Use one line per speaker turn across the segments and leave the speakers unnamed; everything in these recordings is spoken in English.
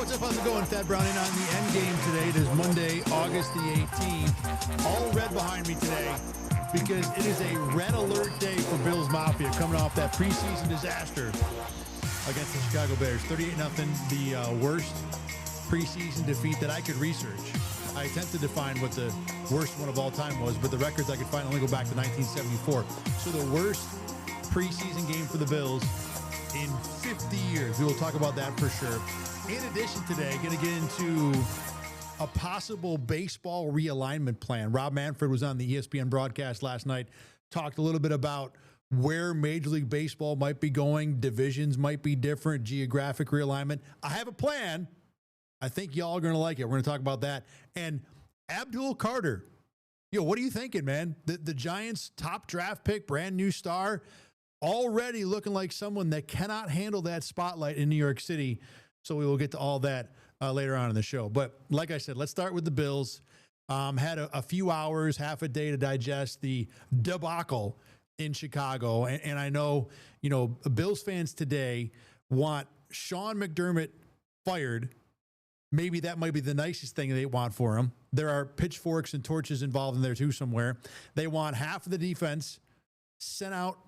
What's up? How's it going? Thad Brown in on the Endgame today. It is Monday, August the 18th. All red behind me today because it is a red alert day for Bills Mafia coming off that preseason disaster against the Chicago Bears. 38-0, the worst preseason defeat that I could research. I attempted to find what the worst one of all time was, but the records I could find only go back to 1974. So the worst preseason game for the Bills in 50 years. We will talk about that for sure. In addition today, going to get into a possible baseball realignment plan. Rob Manfred was on the ESPN broadcast last night, talked a little bit about where Major League Baseball might be going, divisions might be different, geographic realignment. I have a plan. I think y'all are going to like it. We're going to talk about that. And Abdul Carter, what are you thinking, man? The Giants' top draft pick, brand new star, already looking like someone that cannot handle that spotlight in New York City. So we will get to all that later on in the show. But like I said, let's start with the Bills. Had a few hours, half a day to digest the debacle in Chicago. And I know, Bills fans today want Sean McDermott fired. Maybe that might be the nicest thing they want for him. There are pitchforks and torches involved in there too somewhere. They want half of the defense sent out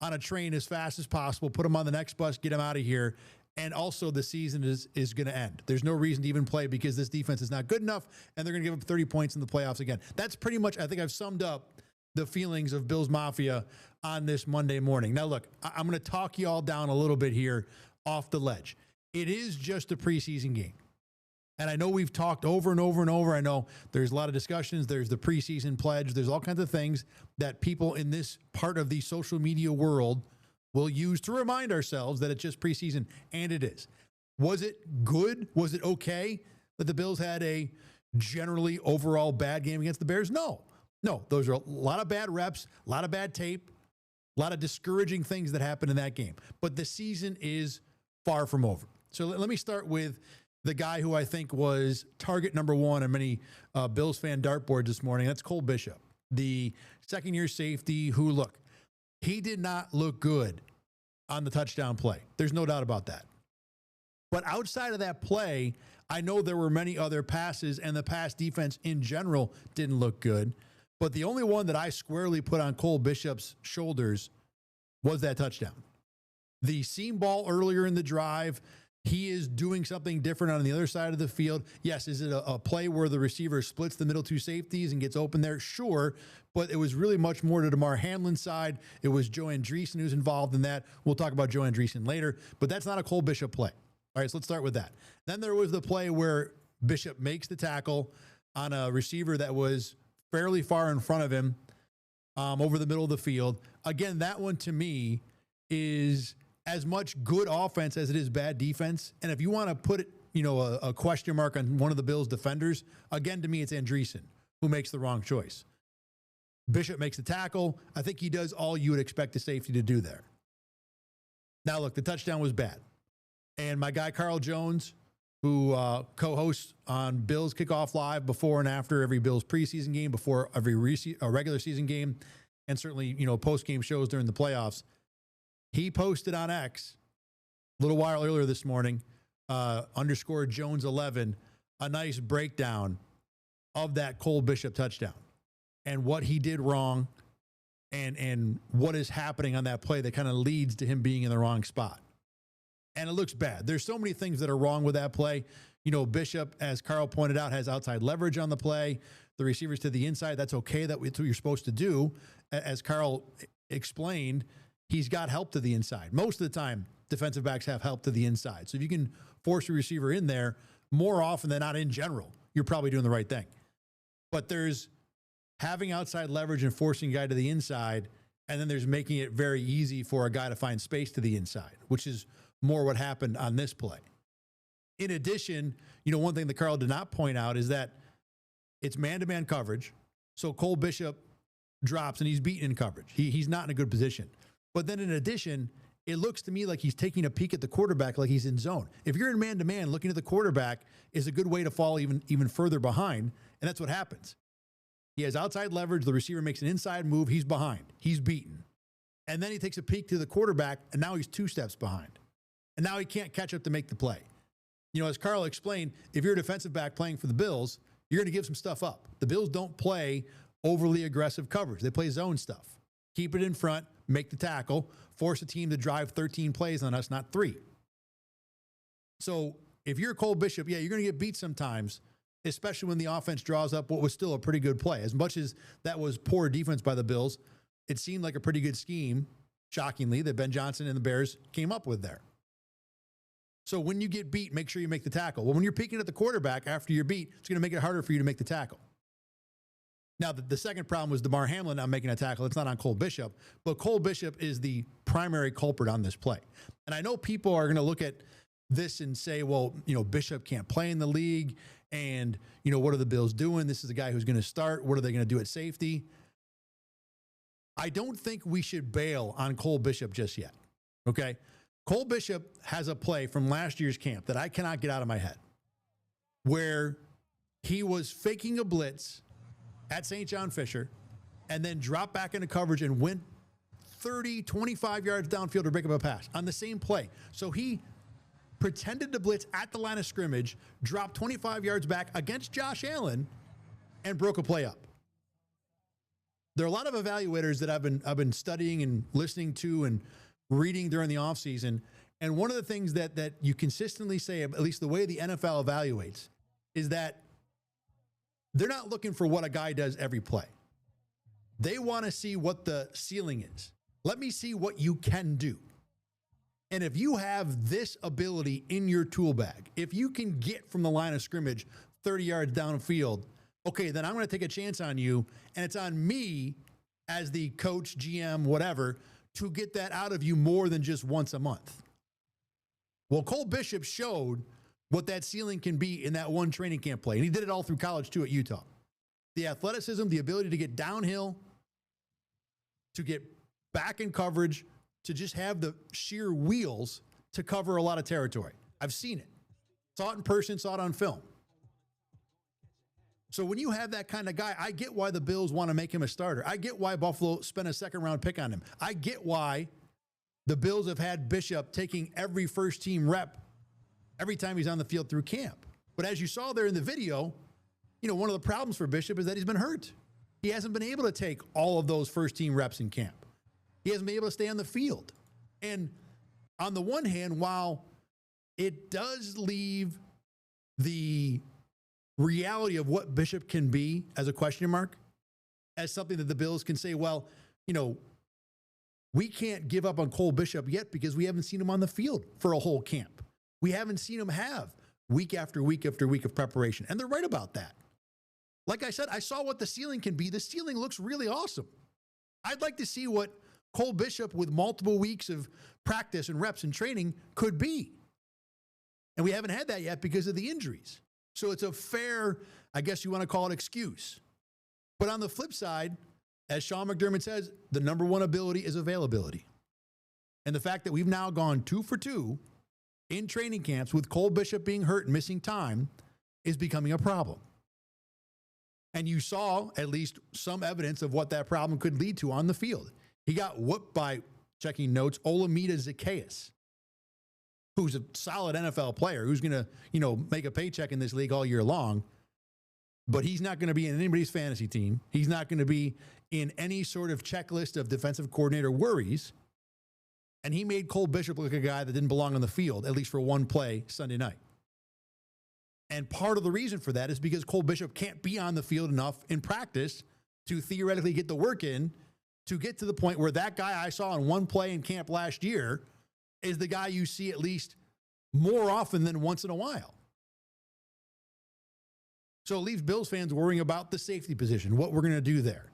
on a train as fast as possible, put them on the next bus, get them out of here. And also the season is going to end. There's no reason to even play because this defense is not good enough, and they're going to give up 30 points in the playoffs again. That's pretty much, I think I've summed up the feelings of Bills Mafia on this Monday morning. Now, look, I'm going to talk you all down a little bit here off the ledge. It is just a preseason game. And I know we've talked over and over and over. I know there's a lot of discussions. There's the preseason pledge. There's all kinds of things that people in this part of the social media world will use to remind ourselves that it's just preseason, and it is. Was it good? Was it okay that the Bills had a generally overall bad game against the Bears? No. Those are a lot of bad reps, a lot of bad tape, a lot of discouraging things that happened in that game. But the season is far from over. So let me start with the guy who I think was target number one on many Bills fan dartboards this morning. That's Cole Bishop, the second-year safety who, look, he did not look good on the touchdown play. There's no doubt about that. But outside of that play, I know there were many other passes, and the pass defense in general didn't look good. But the only one that I squarely put on Cole Bishop's shoulders was that touchdown. The seam ball earlier in the drive, he is doing something different on the other side of the field. Yes, is it a play where the receiver splits the middle two safeties and gets open there? Sure, but it was really much more to DeMar Hamlin's side. It was Joe Andreessen who's involved in that. We'll talk about Joe Andreessen later, but that's not a Cole Bishop play. All right, so let's start with that. Then there was the play where Bishop makes the tackle on a receiver that was fairly far in front of him over the middle of the field. Again, that one to me is as much good offense as it is bad defense. And if you want to put it, a question mark on one of the Bills' defenders, again, to me, it's Andreessen who makes the wrong choice. Bishop makes the tackle. I think he does all you would expect a safety to do there. Now, look, the touchdown was bad. And my guy, Carl Jones, who co-hosts on Bills Kickoff Live before and after every Bills preseason game, before every regular season game, and certainly, post-game shows during the playoffs, he posted on X a little while earlier this morning, _ Jones 11, a nice breakdown of that Cole Bishop touchdown and what he did wrong and what is happening on that play that kind of leads to him being in the wrong spot. And it looks bad. There's so many things that are wrong with that play. Bishop, as Carl pointed out, has outside leverage on the play. The receivers to the inside, that's okay. That's what you're supposed to do. As Carl explained, he's got help to the inside. Most of the time, defensive backs have help to the inside. So if you can force a receiver in there, more often than not in general, you're probably doing the right thing. But there's having outside leverage and forcing a guy to the inside, and then there's making it very easy for a guy to find space to the inside, which is more what happened on this play. In addition, one thing that Carl did not point out is that it's man-to-man coverage. So Cole Bishop drops and he's beaten in coverage. He's not in a good position. But then in addition, it looks to me like he's taking a peek at the quarterback like he's in zone. If you're in man-to-man, looking at the quarterback is a good way to fall even further behind, and that's what happens. He has outside leverage. The receiver makes an inside move. He's behind. He's beaten. And then he takes a peek to the quarterback, and now he's 2 steps behind. And now he can't catch up to make the play. As Carl explained, if you're a defensive back playing for the Bills, you're going to give some stuff up. The Bills don't play overly aggressive coverage. They play zone stuff. Keep it in front, make the tackle, force a team to drive 13 plays on us, not 3. So if you're Cole Bishop, you're going to get beat sometimes, especially when the offense draws up what was still a pretty good play. As much as that was poor defense by the Bills, it seemed like a pretty good scheme, shockingly, that Ben Johnson and the Bears came up with there. So when you get beat, make sure you make the tackle. Well, when you're peeking at the quarterback after you're beat, it's going to make it harder for you to make the tackle. Now, the second problem was DeMar Hamlin not making a tackle. It's not on Cole Bishop, but Cole Bishop is the primary culprit on this play. And I know people are going to look at this and say, well, Bishop can't play in the league, and, what are the Bills doing? This is a guy who's going to start. What are they going to do at safety? I don't think we should bail on Cole Bishop just yet, okay? Cole Bishop has a play from last year's camp that I cannot get out of my head, where he was faking a blitz at St. John Fisher and then dropped back into coverage and went 30, 25 yards downfield to break up a pass on the same play. So he pretended to blitz at the line of scrimmage, dropped 25 yards back against Josh Allen, and broke a play up. There are a lot of evaluators that I've been studying and listening to and reading during the offseason. And one of the things that you consistently say, at least the way the NFL evaluates, is that they're not looking for what a guy does every play. They want to see what the ceiling is. Let me see what you can do. And if you have this ability in your tool bag, if you can get from the line of scrimmage 30 yards downfield, okay, then I'm going to take a chance on you, and it's on me as the coach, GM, whatever, to get that out of you more than just once a month. Well, Cole Bishop showed what that ceiling can be in that one training camp play, and he did it all through college, too, at Utah. The athleticism, the ability to get downhill, to get back in coverage, to just have the sheer wheels to cover a lot of territory. I've seen it. Saw it in person, saw it on film. So when you have that kind of guy, I get why the Bills want to make him a starter. I get why Buffalo spent a second-round pick on him. I get why the Bills have had Bishop taking every first-team rep every time he's on the field through camp. But as you saw there in the video, one of the problems for Bishop is that he's been hurt. He hasn't been able to take all of those first-team reps in camp. He hasn't been able to stay on the field. And on the one hand, while it does leave the reality of what Bishop can be as a question mark, as something that the Bills can say, well, we can't give up on Cole Bishop yet because we haven't seen him on the field for a whole camp. We haven't seen him have week after week after week of preparation. And they're right about that. Like I said, I saw what the ceiling can be. The ceiling looks really awesome. I'd like to see what Cole Bishop with multiple weeks of practice and reps and training could be. And we haven't had that yet because of the injuries. So it's a fair, I guess you want to call it, excuse. But on the flip side, as Sean McDermott says, the number one ability is availability. And the fact that we've now gone 2 for 2 in training camps with Cole Bishop being hurt and missing time is becoming a problem. And you saw at least some evidence of what that problem could lead to on the field. He got whooped by, checking notes, Olamide Zaccheaus, who's a solid NFL player, who's going to, make a paycheck in this league all year long. But he's not going to be in anybody's fantasy team. He's not going to be in any sort of checklist of defensive coordinator worries. And he made Cole Bishop look like a guy that didn't belong on the field, at least for one play Sunday night. And part of the reason for that is because Cole Bishop can't be on the field enough in practice to theoretically get the work in to get to the point where that guy I saw in one play in camp last year is the guy you see at least more often than once in a while. So it leaves Bills fans worrying about the safety position, what we're going to do there.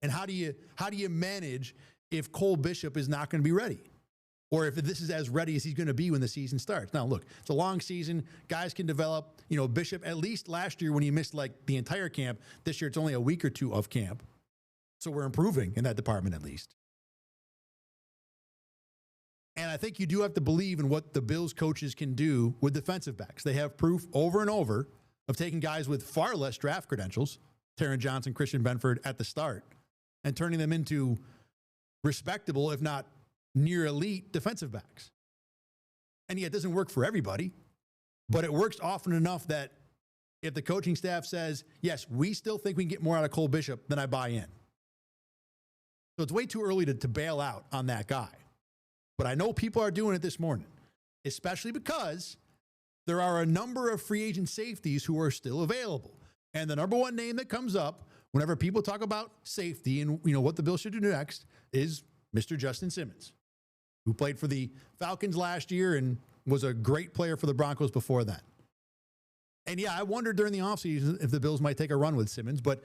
And how do you manage if Cole Bishop is not going to be ready? Or if this is as ready as he's going to be when the season starts. Now, look, it's a long season. Guys can develop. Bishop, at least last year when he missed like the entire camp, this year it's only a week or two of camp. So we're improving in that department at least. And I think you do have to believe in what the Bills coaches can do with defensive backs. They have proof over and over of taking guys with far less draft credentials, Taron Johnson, Christian Benford at the start, and turning them into respectable, if not near elite defensive backs. And yet it doesn't work for everybody. But it works often enough that if the coaching staff says, yes, we still think we can get more out of Cole Bishop, then I buy in. So it's way too early to bail out on that guy. But I know people are doing it this morning, especially because there are a number of free agent safeties who are still available. And the number one name that comes up whenever people talk about safety and what the Bills should do next is Mr. Justin Simmons, who played for the Falcons last year and was a great player for the Broncos before that. And yeah, I wondered during the offseason if the Bills might take a run with Simmons, but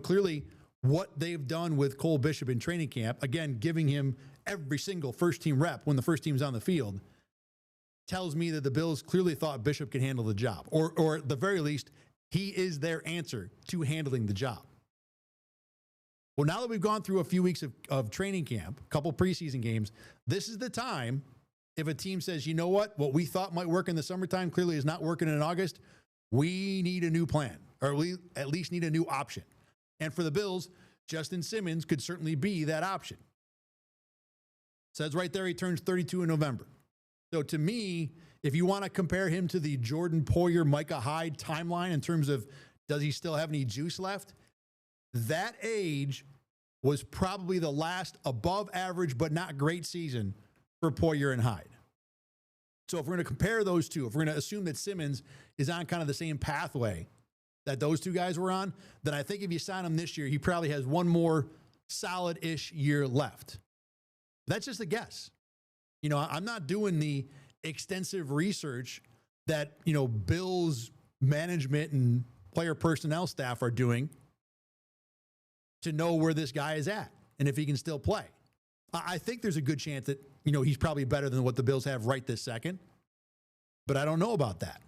clearly what they've done with Cole Bishop in training camp, again, giving him every single first team rep when the first team's on the field, tells me that the Bills clearly thought Bishop could handle the job, or at the very least, he is their answer to handling the job. Well, now that we've gone through a few weeks of training camp, a couple preseason games, this is the time if a team says, you know what we thought might work in the summertime clearly is not working in August. We need a new plan, or we at least need a new option. And for the Bills, Justin Simmons could certainly be that option. Says right there he turns 32 in November. So to me, if you want to compare him to the Jordan Poyer, Micah Hyde timeline in terms of does he still have any juice left, that age was probably the last above average but not great season for Poyer and Hyde. So if we're going to compare those two, if we're going to assume that Simmons is on kind of the same pathway that those two guys were on, then I think if you sign him this year, he probably has one more solid-ish year left. That's just a guess. I'm not doing the extensive research that, Bills management and player personnel staff are doing to know where this guy is at and if he can still play. I think there's a good chance that, he's probably better than what the Bills have right this second, but I don't know about that.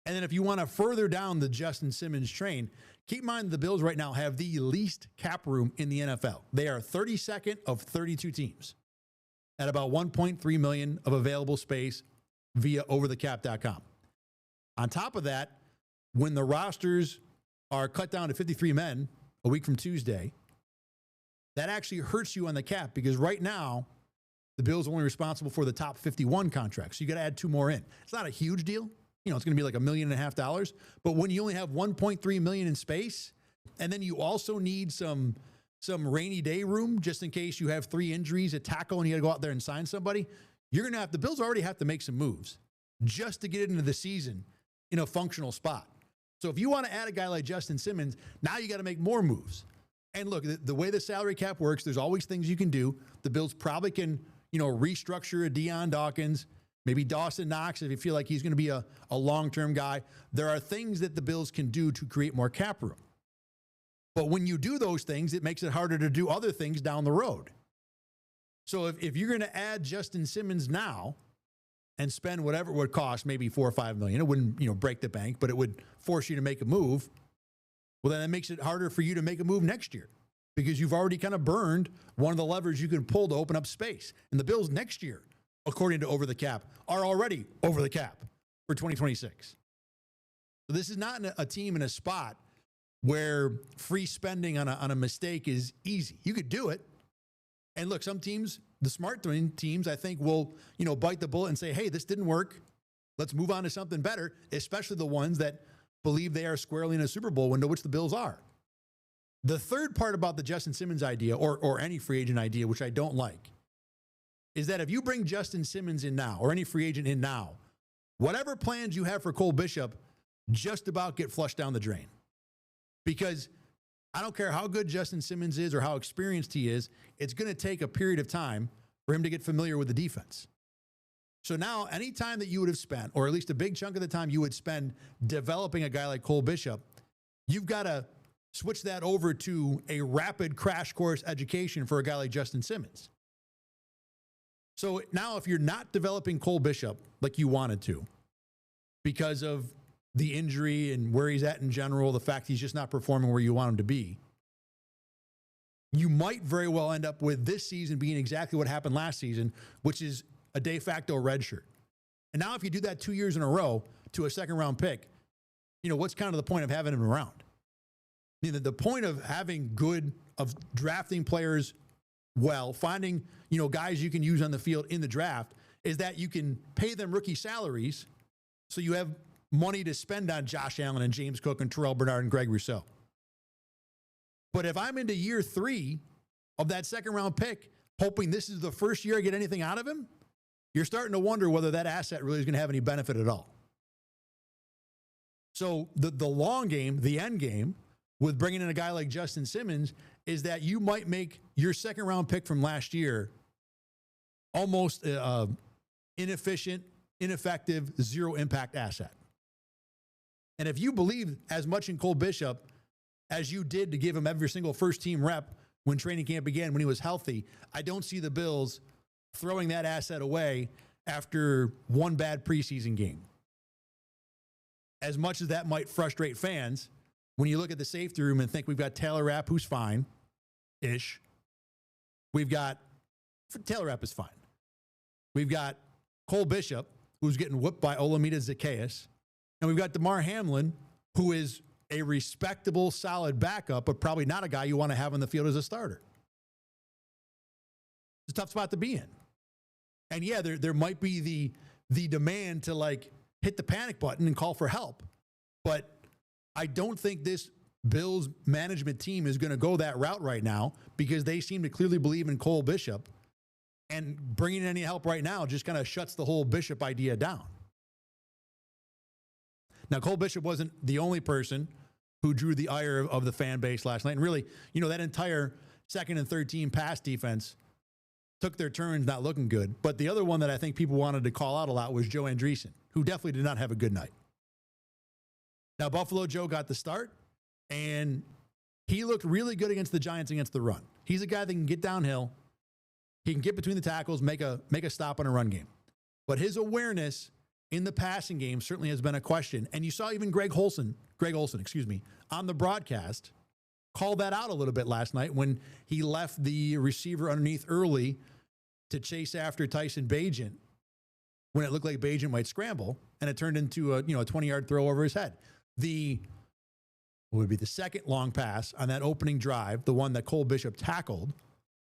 And then if you want to further down the Justin Simmons train, keep in mind the Bills right now have the least cap room in the NFL. They are 32nd of 32 teams at about $1.3 million of available space via overthecap.com. On top of that, when the rosters are cut down to 53 men a week from Tuesday, that actually hurts you on the cap because right now, the Bills are only responsible for the top 51 contracts. So you got to add two more in. It's not a huge deal. It's going to be like $1.5 million. But when you only have $1.3 million in space, and then you also need some rainy day room just in case you have 3 injuries at tackle and you got to go out there and sign somebody, the Bills already have to make some moves just to get into the season in a functional spot. So if you want to add a guy like Justin Simmons, now you got to make more moves. And look, the way the salary cap works, there's always things you can do. The Bills probably can, restructure a Deion Dawkins, maybe Dawson Knox if you feel like he's going to be a long-term guy. There are things that the Bills can do to create more cap room. But when you do those things, it makes it harder to do other things down the road. So if you're going to add Justin Simmons now and spend whatever it would cost, maybe $4 or $5 million, it wouldn't, break the bank, but it would force you to make a move. Well, then that makes it harder for you to make a move next year because you've already kind of burned one of the levers you can pull to open up space. And the Bills next year, according to Over the Cap, are already over the cap for 2026. So this is not a team in a spot where free spending on a mistake is easy. You could do it. And look, some teams, the smart teams, I think will, bite the bullet and say, hey, this didn't work. Let's move on to something better, especially the ones that believe they are squarely in a Super Bowl window, which the Bills are. The third part about the Justin Simmons idea or any free agent idea, which I don't like, is that if you bring Justin Simmons in now or any free agent in now, whatever plans you have for Cole Bishop just about get flushed down the drain. Because I don't care how good Justin Simmons is or how experienced he is, it's going to take a period of time for him to get familiar with the defense. So now any time that you would have spent, or at least a big chunk of the time you would spend developing a guy like Cole Bishop, you've got to switch that over to a rapid crash course education for a guy like Justin Simmons. So now if you're not developing Cole Bishop like you wanted to because of the injury and where he's at in general, the fact he's just not performing where you want him to be, you might very well end up with this season being exactly what happened last season, which is a de facto redshirt. And now if you do that 2 years in a row to a second-round pick, what's kind of the point of having him around? I mean, the point of of drafting players well, finding, guys you can use on the field in the draft is that you can pay them rookie salaries So you have money to spend on Josh Allen and James Cook and Terrell Bernard and Greg Rousseau. But if I'm into year 3 of that second-round pick, hoping this is the first year I get anything out of him, you're starting to wonder whether that asset really is going to have any benefit at all. So the long game, the end game, with bringing in a guy like Justin Simmons is that you might make your second-round pick from last year almost inefficient, ineffective, zero-impact asset. And if you believe as much in Cole Bishop as you did to give him every single first-team rep when training camp began, when he was healthy, I don't see the Bills throwing that asset away after one bad preseason game. As much as that might frustrate fans, when you look at the safety room and think we've got Taylor Rapp, who's fine-ish. Taylor Rapp is fine. We've got Cole Bishop, who's getting whooped by Olamide Zaccheaus. And we've got DeMar Hamlin, who is a respectable, solid backup, but probably not a guy you want to have on the field as a starter. It's a tough spot to be in. And yeah, there might be the demand to like hit the panic button and call for help. But I don't think this Bills management team is going to go that route right now because they seem to clearly believe in Cole Bishop. And bringing in any help right now just kind of shuts the whole Bishop idea down. Now, Cole Bishop wasn't the only person who drew the ire of the fan base last night. And really, that entire second and third team pass defense took their turns not looking good. But the other one that I think people wanted to call out a lot was Joe Andreessen, who definitely did not have a good night. Now, Buffalo Joe got the start, and he looked really good against the Giants against the run. He's a guy that can get downhill. He can get between the tackles, make a stop on a run game. But his awareness in the passing game certainly has been a question. And you saw even Greg Olson, on the broadcast call that out a little bit last night when he left the receiver underneath early to chase after Tyson Bagent when it looked like Bagent might scramble, and it turned into a 20-yard throw over his head. What would be the second long pass on that opening drive, the one that Cole Bishop tackled,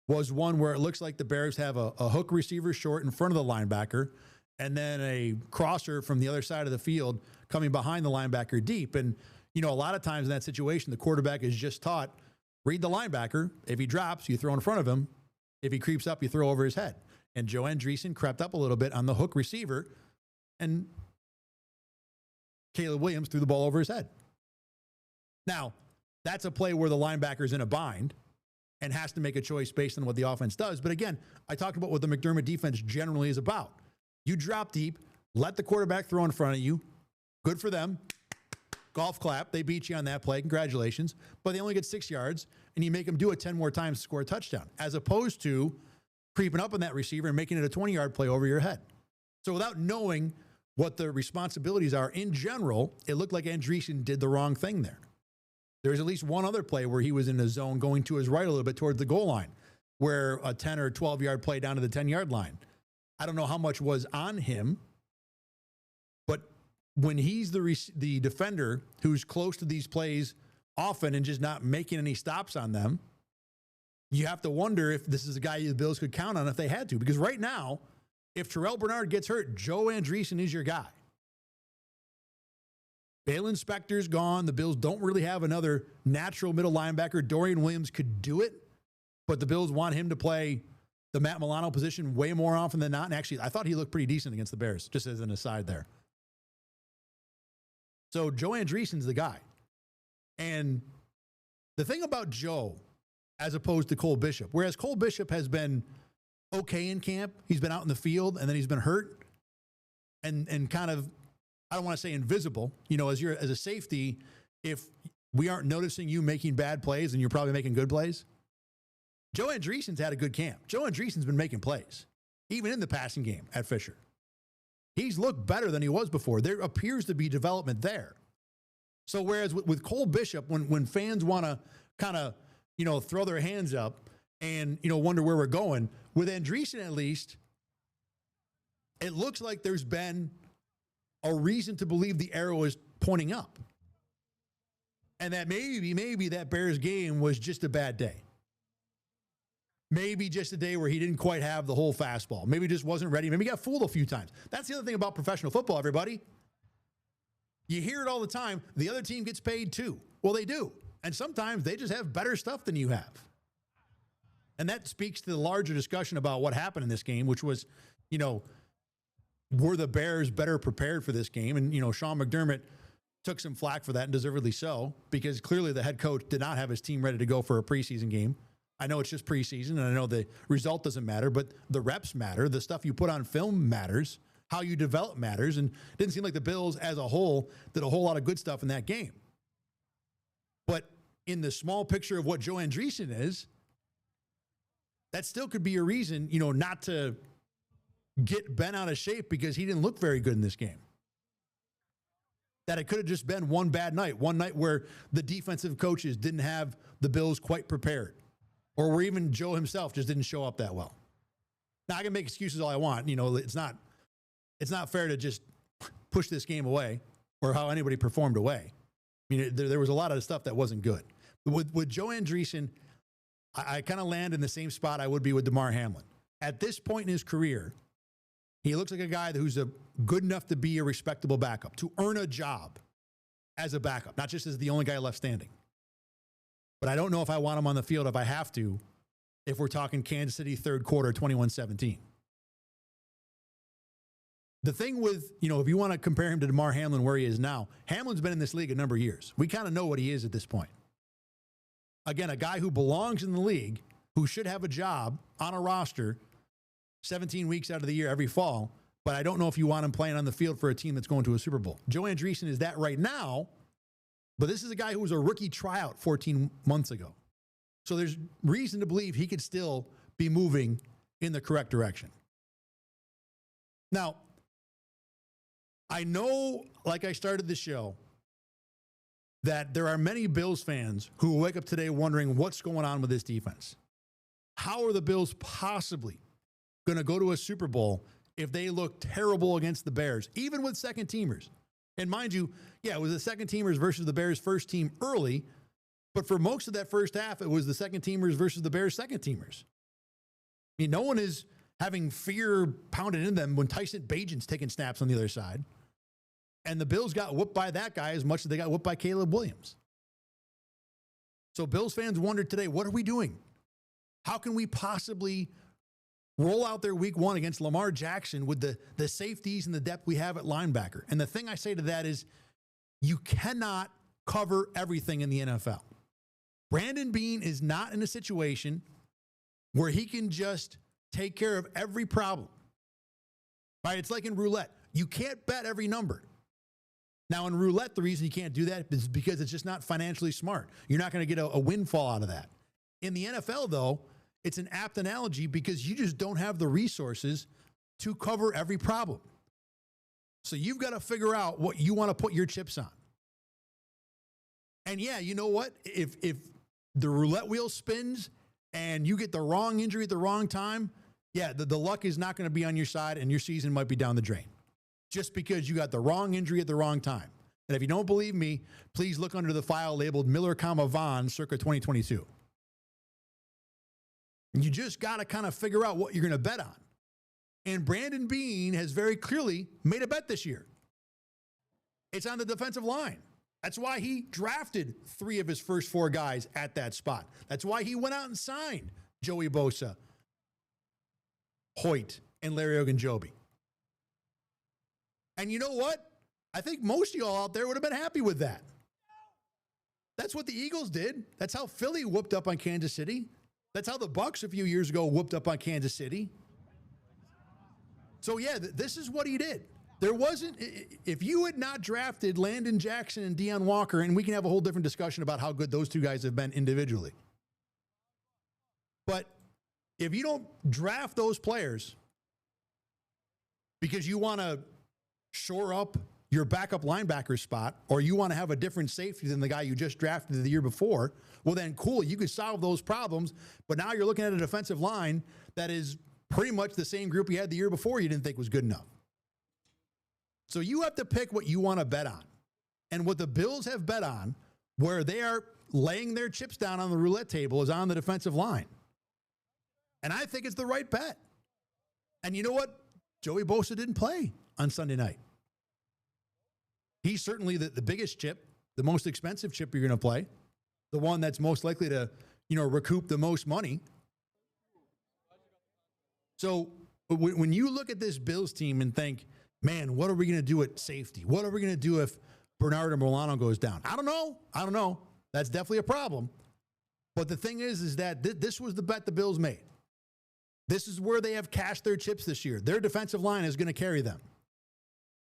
was one where it looks like the Bears have a hook receiver short in front of the linebacker and then a crosser from the other side of the field coming behind the linebacker deep. And, a lot of times in that situation, the quarterback is just taught, read the linebacker. If he drops, you throw in front of him. If he creeps up, you throw over his head. And Joe Andreessen crept up a little bit on the hook receiver, and Caleb Williams threw the ball over his head. Now, that's a play where the linebacker's in a bind and has to make a choice based on what the offense does. But again, I talked about what the McDermott defense generally is about. You drop deep, let the quarterback throw in front of you. Good for them. Golf clap. They beat you on that play. Congratulations. But they only get 6 yards, and you make them do it 10 more times to score a touchdown, as opposed to creeping up on that receiver and making it a 20-yard play over your head. So without knowing what the responsibilities are in general, it looked like Andreessen did the wrong thing there. There's at least one other play where he was in the zone going to his right a little bit towards the goal line, where a 10 or 12-yard play down to the 10-yard line. I don't know how much was on him, but when he's the defender who's close to these plays often and just not making any stops on them, you have to wonder if this is a guy the Bills could count on if they had to. Because right now, if Terrell Bernard gets hurt, Joe Andreessen is your guy. Balin Spector's gone. The Bills don't really have another natural middle linebacker. Dorian Williams could do it, but the Bills want him to play the Matt Milano position way more often than not. And actually, I thought he looked pretty decent against the Bears, just as an aside there. So Joe Andreessen's the guy. And the thing about Joe, as opposed to Cole Bishop, whereas Cole Bishop has been okay in camp, he's been out in the field, and then he's been hurt and kind of, I don't want to say invisible, as a safety, if we aren't noticing you making bad plays and you're probably making good plays. Joe Andreessen's had a good camp. Joe Andreessen's been making plays, even in the passing game at Fisher. He's looked better than he was before. There appears to be development there. So whereas with Cole Bishop, when fans want to kind of, throw their hands up and, wonder where we're going, with Andreessen at least, it looks like there's been a reason to believe the arrow is pointing up. And that maybe that Bears game was just a bad day. Maybe just a day where he didn't quite have the whole fastball. Maybe just wasn't ready. Maybe he got fooled a few times. That's the other thing about professional football, everybody. You hear it all the time. The other team gets paid too. Well, they do. And sometimes they just have better stuff than you have. And that speaks to the larger discussion about what happened in this game, which was, were the Bears better prepared for this game? And, Sean McDermott took some flack for that, and deservedly so, because clearly the head coach did not have his team ready to go for a preseason game. I know it's just preseason, and I know the result doesn't matter, but the reps matter. The stuff you put on film matters. How you develop matters. And it didn't seem like the Bills as a whole did a whole lot of good stuff in that game. But in the small picture of what Joe Andreessen is, that still could be a reason, not to get Ben out of shape because he didn't look very good in this game. That it could have just been one bad night, one night where the defensive coaches didn't have the Bills quite prepared, or where even Joe himself just didn't show up that well. Now, I can make excuses all I want. It's not fair to just push this game away or how anybody performed away. I mean, there was a lot of stuff that wasn't good. With Joe Andreessen, I kind of land in the same spot I would be with Damar Hamlin. At this point in his career, he looks like a guy who's good enough to be a respectable backup, to earn a job as a backup, not just as the only guy left standing. But I don't know if I want him on the field if I have to, if we're talking Kansas City third quarter, 21-17. The thing with, if you want to compare him to Damar Hamlin where he is now, Hamlin's been in this league a number of years. We kind of know what he is at this point. Again, a guy who belongs in the league, who should have a job on a roster 17 weeks out of the year every fall, but I don't know if you want him playing on the field for a team that's going to a Super Bowl. Joe Andreessen is that right now, but this is a guy who was a rookie tryout 14 months ago. So there's reason to believe he could still be moving in the correct direction. Now, I know, like I started the show, that there are many Bills fans who will wake up today wondering what's going on with this defense. How are the Bills possibly going to go to a Super Bowl if they look terrible against the Bears, even with second teamers? And mind you, it was the second teamers versus the Bears first team early, but for most of that first half, it was the second teamers versus the Bears second teamers. I mean, no one is having fear pounded in them when Tyson Bagent's taking snaps on the other side. And the Bills got whooped by that guy as much as they got whooped by Caleb Williams. So Bills fans wondered today, what are we doing? How can we possibly roll out their week one against Lamar Jackson with the safeties and the depth we have at linebacker? And the thing I say to that is, you cannot cover everything in the NFL. Brandon Beane is not in a situation where he can just take care of every problem. Right? It's like in roulette. You can't bet every number. Now, in roulette, the reason you can't do that is because it's just not financially smart. You're not going to get a windfall out of that. In the NFL, though, it's an apt analogy because you just don't have the resources to cover every problem. So you've got to figure out what you want to put your chips on. And yeah, you know what? If the roulette wheel spins and you get the wrong injury at the wrong time, the luck is not going to be on your side and your season might be down the drain. Just because you got the wrong injury at the wrong time. And if you don't believe me, please look under the file labeled Miller, Vaughn, circa 2022. You just got to kind of figure out what you're going to bet on. And Brandon Beane has very clearly made a bet this year. It's on the defensive line. That's why he drafted 3 of his first 4 guys at that spot. That's why he went out and signed Joey Bosa, Hoyt, and Larry Ogunjobi. And you know what? I think most of y'all out there would have been happy with that. That's what the Eagles did. That's how Philly whooped up on Kansas City. That's how the Bucs a few years ago whooped up on Kansas City. So this is what he did. There wasn't, if you had not drafted Landon Jackson and Deion Walker, and we can have a whole different discussion about how good those 2 guys have been individually. But if you don't draft those players because you want to shore up your backup linebacker spot, or you want to have a different safety than the guy you just drafted the year before, well then cool, you could solve those problems. But now you're looking at a defensive line that is pretty much the same group you had the year before you didn't think was good enough. So you have to pick what you want to bet on. And what the Bills have bet on, where they are laying their chips down on the roulette table, is on the defensive line. And I think it's the right bet. And you know what? Joey Bosa didn't play on Sunday night. He's certainly the biggest chip, the most expensive chip you're going to play, the one that's most likely to, recoup the most money. So when you look at this Bills team and think, man, what are we going to do at safety? What are we going to do if Bernard or Milano goes down? I don't know. That's definitely a problem. But the thing is that this was the bet the Bills made. This is where they have cashed their chips this year. Their defensive line is going to carry them.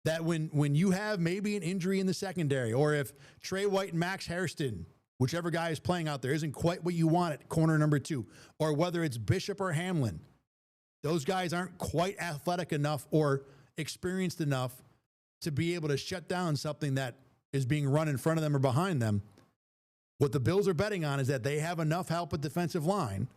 That when you have maybe an injury in the secondary, or if Trey White and Max Hairston, whichever guy is playing out there, isn't quite what you want at corner number 2, or whether it's Bishop or Hamlin, those guys aren't quite athletic enough or experienced enough to be able to shut down something that is being run in front of them or behind them. What the Bills are betting on is that they have enough help at defensive line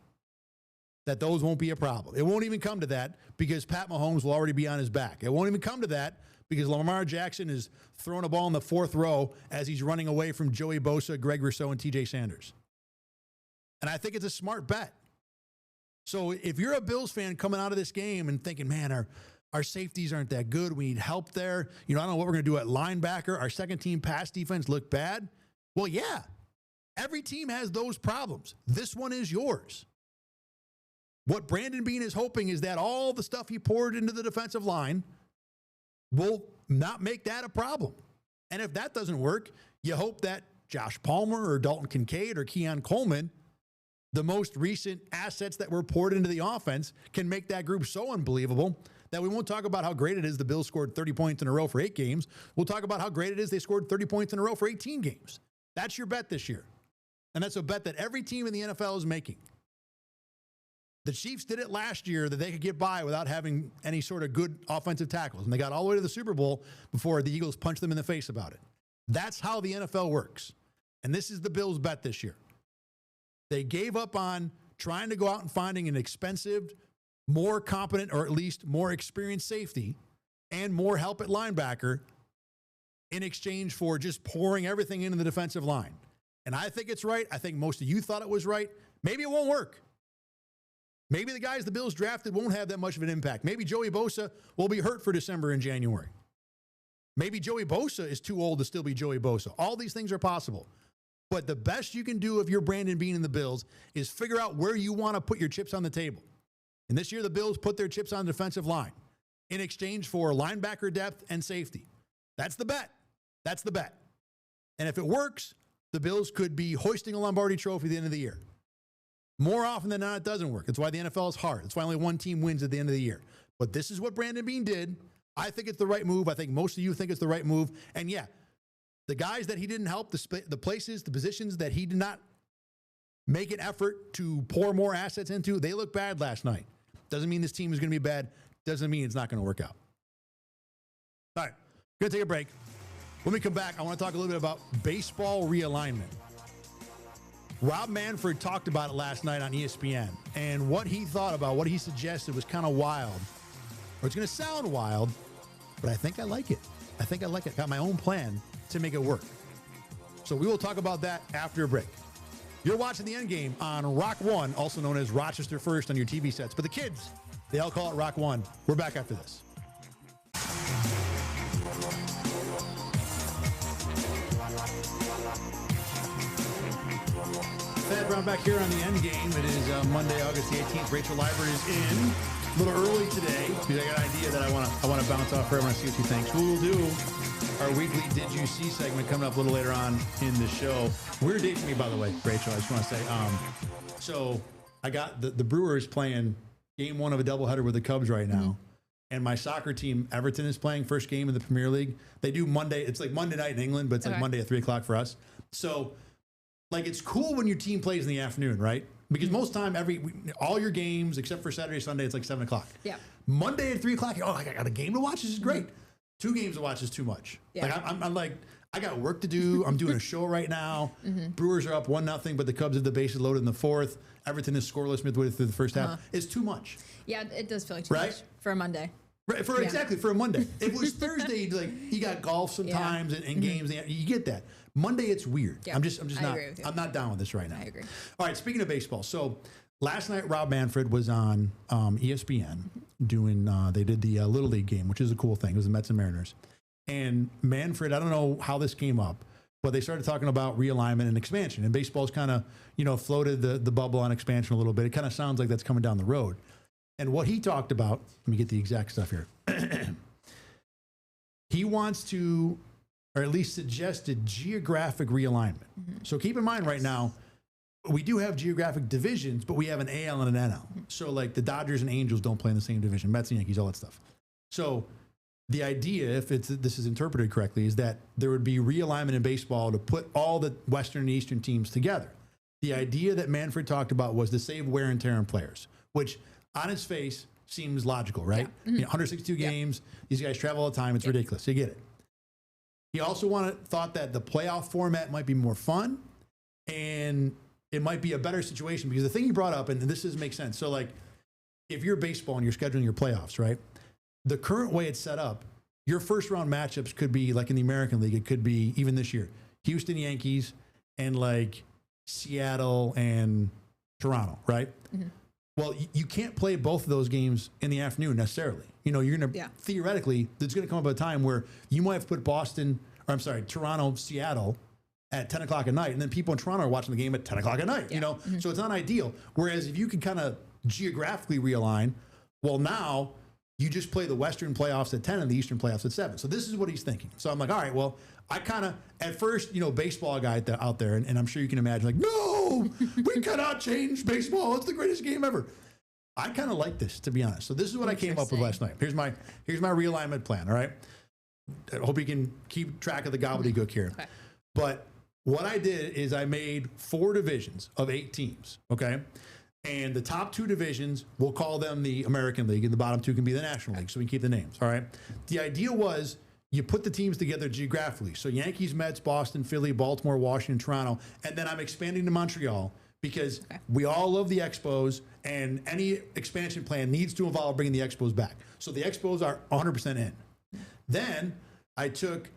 that those won't be a problem. It won't even come to that because Pat Mahomes will already be on his back. It won't even come to that because Lamar Jackson is throwing a ball in the 4th row as he's running away from Joey Bosa, Greg Rousseau, and TJ Sanders. And I think it's a smart bet. So if you're a Bills fan coming out of this game and thinking, man, our safeties aren't that good, we need help there. I don't know what we're going to do at linebacker. Our second team pass defense looked bad. Well, yeah, every team has those problems. This one is yours. What Brandon Beane is hoping is that all the stuff he poured into the defensive line will not make that a problem. And if that doesn't work, you hope that Josh Palmer or Dalton Kincaid or Keon Coleman, the most recent assets that were poured into the offense, can make that group so unbelievable that we won't talk about how great it is the Bills scored 30 points in a row for 8 games. We'll talk about how great it is they scored 30 points in a row for 18 games. That's your bet this year. And that's a bet that every team in the NFL is making. The Chiefs did it last year that they could get by without having any sort of good offensive tackles. And they got all the way to the Super Bowl before the Eagles punched them in the face about it. That's how the NFL works. And this is the Bills' bet this year. They gave up on trying to go out and finding an expensive, more competent, or at least more experienced safety and more help at linebacker in exchange for just pouring everything into the defensive line. And I think it's right. I think most of you thought it was right. Maybe it won't work. Maybe the guys the Bills drafted won't have that much of an impact. Maybe Joey Bosa will be hurt for December and January. Maybe Joey Bosa is too old to still be Joey Bosa. All these things are possible. But the best you can do if you're Brandon Beane and the Bills is figure out where you want to put your chips on the table. And this year, the Bills put their chips on the defensive line in exchange for linebacker depth and safety. That's the bet. That's the bet. And if it works, the Bills could be hoisting a Lombardi trophy at the end of the year. More often than not, it doesn't work. That's why the NFL is hard. That's why only one team wins at the end of the year. But this is what Brandon Beane did. I think it's the right move. I think most of you think it's the right move. And yeah, the guys that he didn't help, the places, the positions that he did not make an effort to pour more assets into, they look bad last night. Doesn't mean this team is going to be bad. Doesn't mean it's not going to work out. All right, going to take a break. When we come back, I want to talk a little bit about baseball realignment. Rob Manfred talked about it last night on ESPN, and what he thought about, what he suggested was kind of wild. Or it's going to sound wild, but I think I like it. I think I like it. Got my own plan to make it work. So we will talk about that after a break. You're watching the Endgame on Rock 1, also known as Rochester First on your TV sets. But the kids, they all call it Rock 1. We're back after this. Thad Brown back here on the Endgame. It is Monday, August the 18th. Rachel Liebert is in a little early today because I got an idea that I want to bounce off her. I want to see what she thinks. We will do our weekly Did You See segment coming up a little later on in the show. Weird day for me, by the way, Rachel. I just want to say, so I got the Brewers playing game 1 of a doubleheader with the Cubs right now. Mm-hmm. And my soccer team, Everton, is playing first game of the Premier League. They do Monday. It's like Monday night in England, but it's like Monday at 3 o'clock for us. So, like, it's cool when your team plays in the afternoon, right? Because most time, all your games, except for Saturday, Sunday, it's like 7 o'clock. Yeah. Monday at 3 o'clock, oh, I got a game to watch. This is great. 2 games to watch is too much. Yeah. Like, I'm like, I got work to do. I'm doing a show right now. Mm-hmm. Brewers are up 1-0, but the Cubs have the bases loaded in the 4th. Everton is scoreless midway through the first half. It's too much.
Yeah, it does feel like too much for a Monday.
Right, exactly, for a Monday. If it was Thursday, like, you got golf sometimes and games. You get that. Monday, it's weird. Yeah. I'm just not. I'm not down with this right now. I agree. All right. Speaking of baseball, so last night Rob Manfred was on ESPN doing. They did the Little League game, which is a cool thing. It was the Mets and Mariners, And Manfred, I don't know how this came up, but they started talking about realignment and expansion. And baseball's kind of, floated the bubble on expansion a little bit. It kind of sounds like that's coming down the road. And what he talked about, let me get the exact stuff here. He wants to, or at least suggested, geographic realignment. So keep in mind right now, we do have geographic divisions, but we have an AL and an NL. So like the Dodgers and Angels don't play in the same division, Mets and Yankees, all that stuff. So the idea, if this is interpreted correctly, is that there would be realignment in baseball to put all the Western and Eastern teams together. The idea that Manfred talked about was to save wear and tear on players, which on its face seems logical, right? Yeah. 162 games, these guys travel all the time, it's ridiculous, you get it. He also thought that the playoff format might be more fun, and it might be a better situation, because the thing he brought up, and this doesn't make sense. So like, if you're baseball and you're scheduling your playoffs, right? The current way it's set up, your first round matchups could be like in the American League. It could be even this year, Houston Yankees and like Seattle and Toronto, right? Well, you can't play both of those games in the afternoon necessarily. You're going to, theoretically, there's going to come up a time where you might have put Toronto, Seattle at 10 o'clock at night, and then people in Toronto are watching the game at 10 o'clock at night, So it's not ideal. Whereas if you can kind of geographically realign, well, now you just play the Western playoffs at 10 and the Eastern playoffs at 7. So this is what he's thinking. So I'm like, all right, well, I kind of, at first, baseball guy out there, and I'm sure you can imagine, like, no, we cannot change baseball. It's the greatest game ever. I kind of like this, to be honest. So this is what I came up with last night. Here's my realignment plan, all right? I hope you can keep track of the gobbledygook here. Okay. But what I did is I made 4 divisions of 8 teams, okay? And the top 2 divisions, we'll call them the American League, and the bottom 2 can be the National League, so we can keep the names, all right? The idea was you put the teams together geographically. So Yankees, Mets, Boston, Philly, Baltimore, Washington, Toronto, and then I'm expanding to Montreal, because we all love the Expos, and any expansion plan needs to involve bringing the Expos back. So the Expos are 100% in. Then I took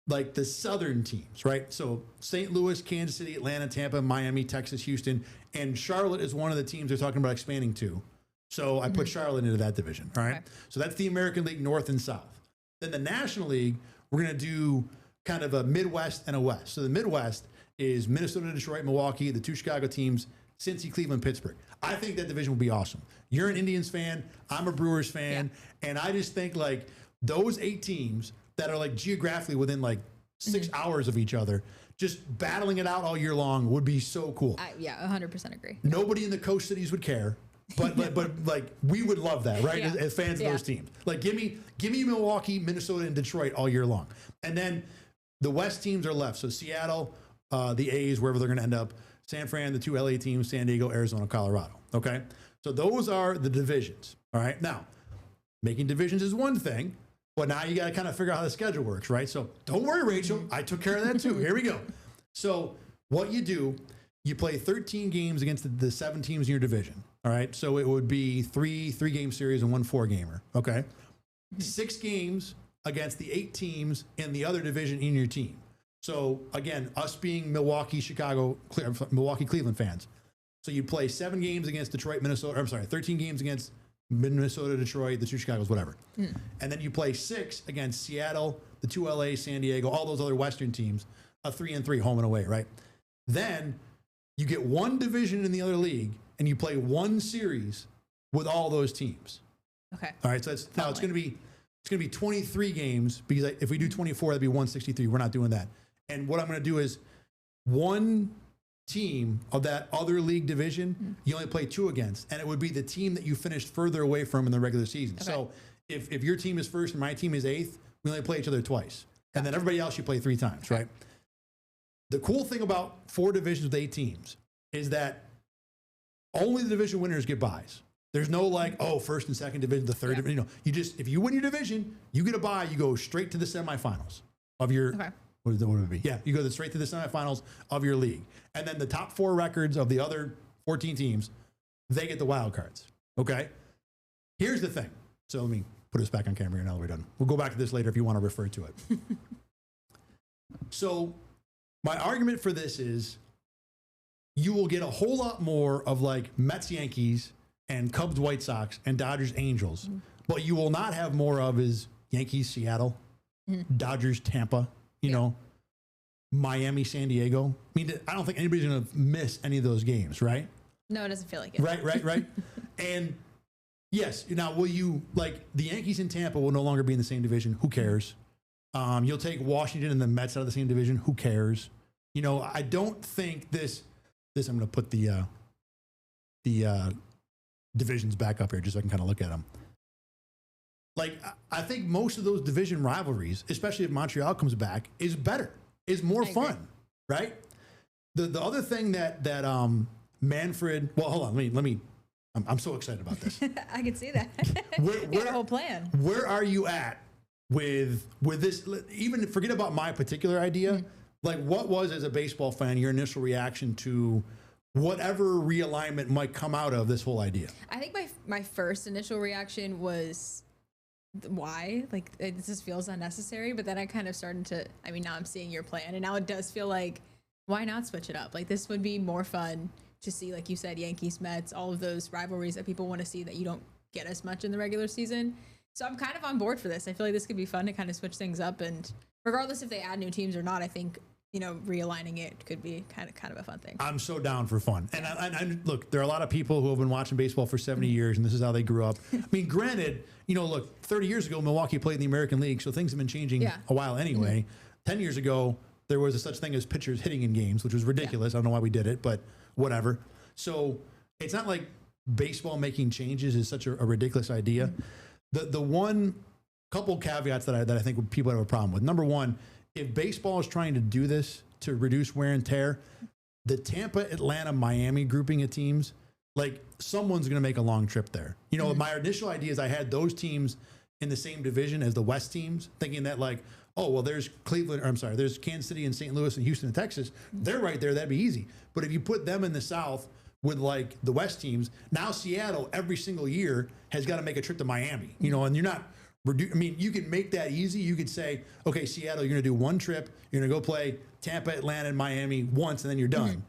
like the southern teams, right? So St. Louis, Kansas City, Atlanta, Tampa, Miami, Texas, Houston, and Charlotte is one of the teams they're talking about expanding to. So I put Charlotte into that division, all right? Okay. So that's the American League North and South. Then the National League, we're going to do kind of a Midwest and a West. So the Midwest is Minnesota, Detroit, Milwaukee, the 2 Chicago teams, Cincy, Cleveland, Pittsburgh. I think that division will be awesome. You're an Indians fan, I'm a Brewers fan, and I just think like those 8 teams that are like geographically within like 6 hours of each other, just battling it out all year long would be so cool.
100% agree.
Nobody in the coast cities would care, but like we would love that, right? As fans of those teams. Like give me Milwaukee, Minnesota, and Detroit all year long. And then the West teams are left. So Seattle, the A's, wherever they're going to end up, San Fran, the 2 LA teams, San Diego, Arizona, Colorado. Okay. So those are the divisions. All right. Now, making divisions is one thing, but now you got to kind of figure out how the schedule works, right? So don't worry, Rachel. I took care of that too. Here we go. So what you do, you play 13 games against the 7 teams in your division. All right. So it would be 3 3-game series and 1 4-gamer. Okay. 6 games against the 8 teams in the other division in your team. So again, us being Milwaukee, Cleveland fans. So you play 7 games against Detroit, Minnesota. I'm sorry, 13 games against Minnesota, Detroit, the 2 Chicagos, whatever. And then you play 6 against Seattle, the 2 LA, San Diego, all those other Western teams, a 3-3 home and away, right? Then you get 1 division in the other league, and you play 1 series with all those teams.
Okay.
All right. So it's going to be 23 games, because if we do 24, that'd be 163. We're not doing that. And what I'm going to do is 1 team of that other league division, you only play 2 against, and it would be the team that you finished further away from in the regular season. Okay. So if your team is first and my team is 8th, we only play each other twice. Gotcha. And then everybody else you play 3 times, right? The cool thing about 4 divisions with 8 teams is that only the division winners get buys. There's no like, first and second division, the third division. You just, if you win your division, you get a bye, you go straight to the semifinals of your, what would it be? Yeah, you go straight to the semifinals of your league. And then the top 4 records of the other 14 teams, they get the wild cards. Okay? Here's the thing. So let me put us back on camera here now that we're done. We'll go back to this later if you want to refer to it. So my argument for this is you will get a whole lot more of like Mets, Yankees, and Cubs, White Sox, and Dodgers, Angels. But you will not have more of is Yankees, Seattle, Dodgers, Tampa, you know, Miami, San Diego. I mean, I don't think anybody's going to miss any of those games, right?
No, it doesn't feel like it.
Right. And yes, now will you, like, the Yankees and Tampa will no longer be in the same division. Who cares? You'll take Washington and the Mets out of the same division. Who cares? You know, I don't think this I'm going to put the divisions back up here just so I can kind of look at them. Like, I think most of those division rivalries, especially if Montreal comes back, is better, is more fun, right? The other thing that Manfred, well, hold on, let me. I'm so excited about this.
I can see that.
Where
the whole plan.
Where are you at with this? Even forget about my particular idea. Like, what was, as a baseball fan, your initial reaction to whatever realignment might come out of this whole idea?
I think my first initial reaction was, why? Like, it just feels unnecessary. But then I kind of started to, I mean, now I'm seeing your plan, and now it does feel like, why not switch it up? Like, this would be more fun to see, like you said, Yankees, Mets, all of those rivalries that people want to see that you don't get as much in the regular season. So I'm kind of on board for this. I feel like this could be fun to kind of switch things up, and regardless if they add new teams or not, I think, you know, realigning it could be kind of a fun thing. I'm
so down for fun. And I look, there are a lot of people who have been watching baseball for 70 years, and this is how they grew up. I mean, granted, you know, look, 30 years ago, Milwaukee played in the American League, so things have been changing a while anyway. 10 years ago, there was a such thing as pitchers hitting in games, which was ridiculous. I don't know why we did it, but whatever. So it's not like baseball making changes is such a ridiculous idea. The one couple caveats that I think people have a problem with. Number one, if baseball is trying to do this to reduce wear and tear, the Tampa, Atlanta, Miami grouping of teams, like, someone's going to make a long trip there. You know, my initial idea is I had those teams in the same division as the West teams, thinking that, like, oh, well, there's there's Kansas City and St. Louis and Houston and Texas. They're right there. That'd be easy. But if you put them in the South with, like, the West teams, now Seattle every single year has got to make a trip to Miami, you know, and you're not, I mean, you can make that easy. You could say, okay, Seattle, you're going to do one trip. You're going to go play Tampa, Atlanta, and Miami once, and then you're done.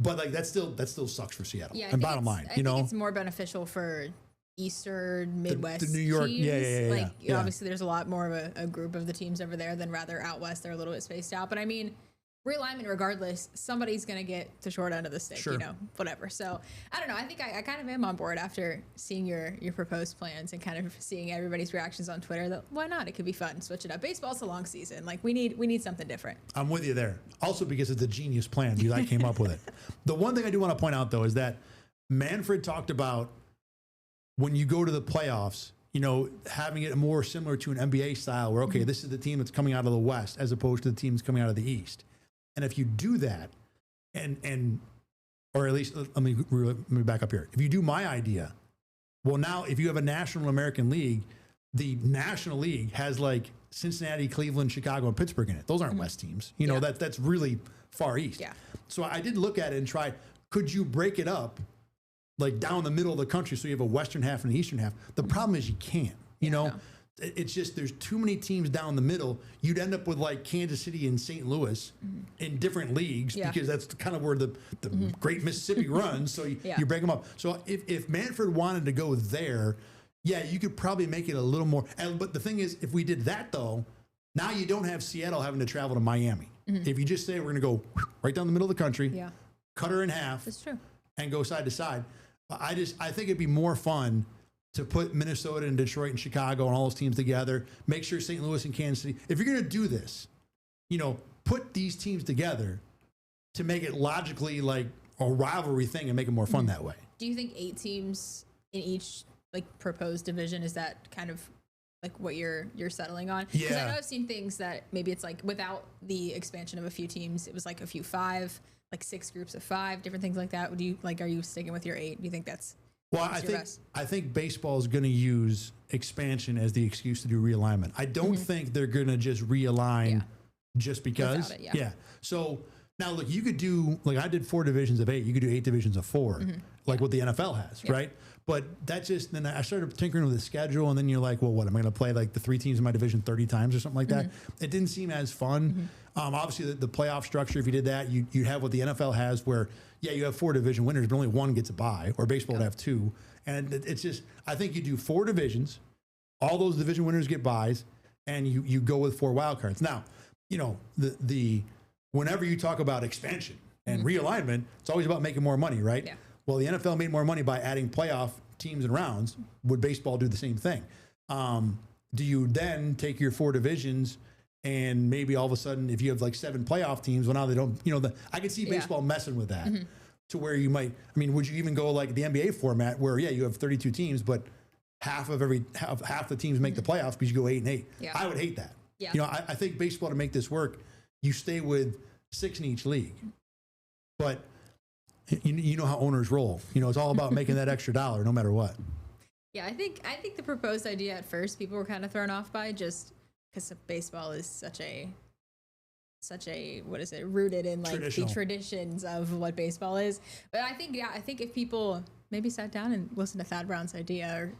But, like, that still sucks for Seattle. Yeah, and bottom line, I think
it's more beneficial for Eastern, Midwest
the New York
teams. Obviously, there's a lot more of a group of the teams over there than rather out west. They're a little bit spaced out. But I mean, realignment, regardless, somebody's going to get the short end of the stick, you know, whatever. So I don't know. I think I kind of am on board after seeing your proposed plans and kind of seeing everybody's reactions on Twitter. That why not? It could be fun. Switch it up. Baseball's a long season. Like, we need something different. I'm with you there. Also, because it's a genius plan. I came up with it. The one thing I do want to point out, though, is that Manfred talked about when you go to the playoffs, you know, having it more similar to an NBA style where, okay, this is the team that's coming out of the West as opposed to the teams coming out of the East. And if you do that, or at least let me back up here. If you do my idea, well, now if you have a National American League, the National League has, like, Cincinnati, Cleveland, Chicago, and Pittsburgh in it. Those aren't West teams. You know, that's really far East. Yeah. So I did look at it and try, could you break it up, like, down the middle of the country so you have a Western half and an Eastern half? The problem is you can't, you know. No. It's just there's too many teams down the middle. You'd end up with, like, Kansas City and St. Louis in different leagues because that's kind of where the great Mississippi runs. So you break them up. So if Manfred wanted to go there, you could probably make it a little more. But the thing is, if we did that, though, now you don't have Seattle having to travel to Miami. If you just say we're going to go right down the middle of the country, cut her in half, that's true, and go side to side. I think it'd be more fun to put Minnesota and Detroit and Chicago and all those teams together, make sure St. Louis and Kansas City. If you're going to do this, you know, put these teams together to make it logically like a rivalry thing and make it more fun that way. Do you think 8 teams in each, like, proposed division, is that kind of like what you're settling on? Because I know I've seen things that maybe it's like without the expansion of a few teams, it was like a few 5, like 6 groups of 5, different things like that. Would you, like, are you sticking with your 8? Do you think that's... Well, I think baseball is going to use expansion as the excuse to do realignment. I don't think they're going to just realign just because. Without it, So now, look, you could do, like, I did 4 divisions of 8. You could do 8 divisions of 4, like what the NFL has, right? But that just, then I started tinkering with the schedule, and then you're like, well, what, am I going to play, like, the 3 teams in my division 30 times or something like that? It didn't seem as fun. Obviously, the playoff structure, if you did that, you have what the NFL has where, you have 4 division winners, but only 1 gets a bye, or baseball would have 2. And it's just, I think you do 4 divisions, all those division winners get buys, and you go with 4 wild cards. Now, the whenever you talk about expansion and realignment, it's always about making more money, right?
Yeah.
Well, the NFL made more money by adding playoff teams and rounds. Would baseball do the same thing? Do you then take your 4 divisions and maybe all of a sudden, if you have like 7 playoff teams, well, now they don't, I could see baseball messing with that to where you might, would you even go like the NBA format where, you have 32 teams, but half the teams make the playoffs because you go 8-8.
Yeah.
I would hate that.
Yeah.
I think baseball, to make this work, you stay with 6 in each league, but you know how owners roll. It's all about making that extra dollar no matter what.
Yeah, I think the proposed idea at first people were kind of thrown off by, just because baseball is such a what is it, rooted in like the traditions of what baseball is. But I think if people maybe sat down and listened to Thad Brown's idea or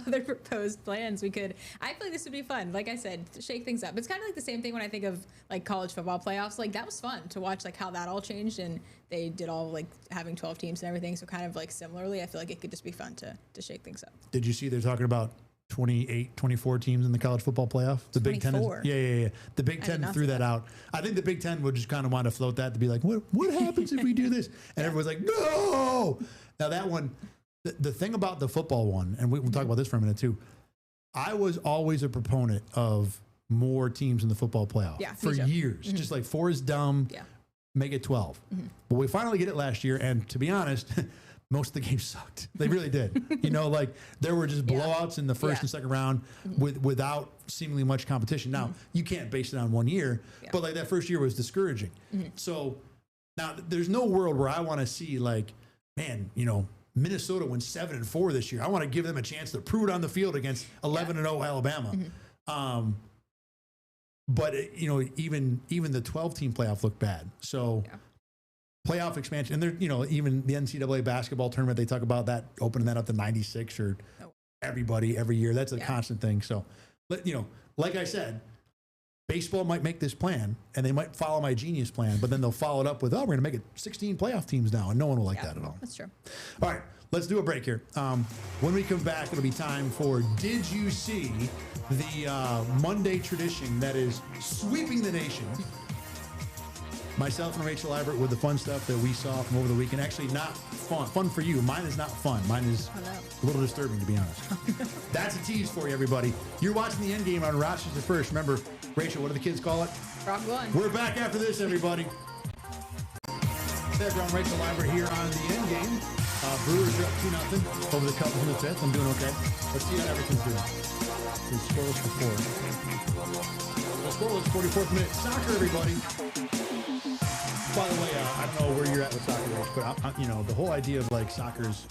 other proposed plans, I feel like this would be fun. Like I said, shake things up. It's kind of like the same thing when I think of like college football playoffs. Like that was fun to watch, like how that all changed, and they did all like having 12 teams and everything. So kind of like similarly, I feel like it could just be fun to shake things up.
Did you see they're talking about 28, 24 teams in the college football playoff? The Big Ten yeah. The Big Ten threw that out. I think the Big Ten would just kind of want to float that to be like, what happens if we do this? And everyone's like, no. Now that one, the thing about the football one, and we'll talk about this for a minute too. I was always a proponent of more teams in the football playoff for years. Just like 4 is dumb. Yeah. Make it 12. But we finally get it last year. And to be honest, most of the games sucked. They really did. Like there were just blowouts in the first and second round without seemingly much competition. Now, you can't base it on 1 year, but like that first year was discouraging. So now there's no world where I want to see like, man, Minnesota wins 7-4 this year. I want to give them a chance to prove it on the field against 11-0 Alabama. But even the 12-team playoff looked bad. So playoff expansion, and there, even the NCAA basketball tournament, they talk about that, opening that up to 96 or everybody every year. That's a constant thing. So, like I said, baseball might make this plan and they might follow my genius plan, but then they'll follow it up with, we're going to make it 16 playoff teams now. And no one will like that at all.
That's true.
All right, let's do a break here. When we come back, it'll be time for Did You See, the Monday tradition that is sweeping the nation. Myself and Rachel Albert with the fun stuff that we saw from over the weekend. Actually, not fun. Fun for you. Mine is not fun. Mine is a little disturbing, to be honest. That's a tease for you, everybody. You're watching the Endgame on Rochester First. Remember, Rachel, what do the kids call it?
Rock one.
We're back after this, everybody. Thad Brown, Rachel Albert here on the Endgame. Brewers are up 2-0 over the Cubs in the 5th. I'm doing okay. Let's see how everything's doing. It's scoreless for 4. Scoreless, 44th minute. Soccer, everybody. By the way, I don't know where you're at with soccer, but the whole idea of like soccer's